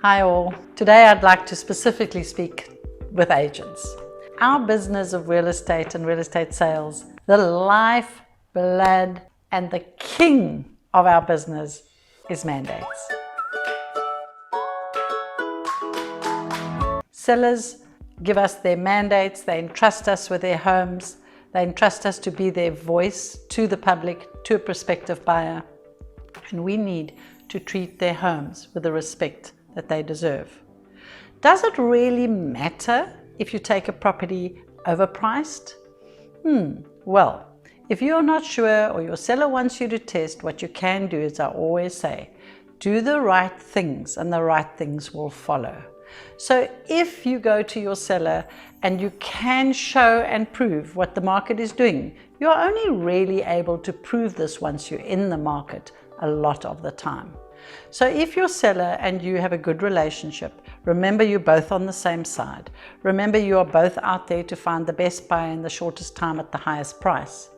Hi all. Today I'd like to specifically speak with agents. Our business of real estate and real estate sales, the life, blood, and the king of our business is mandates. Sellers give us their mandates, they entrust us with their homes, they entrust us to be their voice to the public, to a prospective buyer, and we need to treat their homes with the respect that they deserve. Does it really matter if you take a property overpriced? Well, if you're not sure or your seller wants you to test, what you can do is, I always say, do the right things and the right things will follow. So if you go to your seller and you can show and prove what the market is doing, you're only really able to prove this once you're in the market a lot of the time. So if your seller and you have a good relationship, remember you're both on the same side. Remember you are both out there to find the best buyer in the shortest time at the highest price.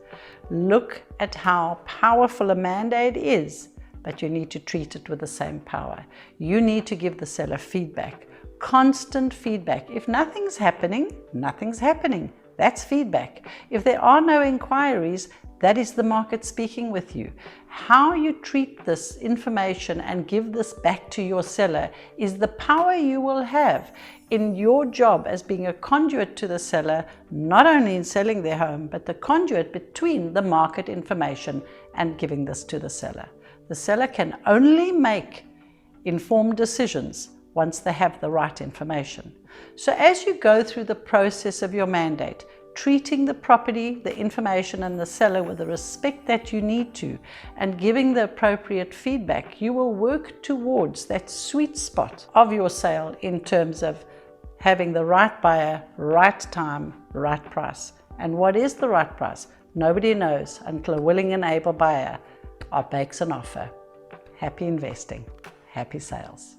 Look at how powerful a mandate is, but you need to treat it with the same power. You need to give the seller feedback, constant feedback. If nothing's happening, nothing's happening. That's feedback. If there are no inquiries, that is the market speaking with you. How you treat this information and give this back to your seller is the power you will have in your job as being a conduit to the seller, not only in selling their home, but the conduit between the market information and giving this to the seller. The seller can only make informed decisions once they have the right information. So as you go through the process of your mandate, treating the property, the information, and the seller with the respect that you need to, and giving the appropriate feedback, you will work towards that sweet spot of your sale in terms of having the right buyer, right time, right price. And what is the right price? Nobody knows until a willing and able buyer makes an offer. Happy investing, happy sales.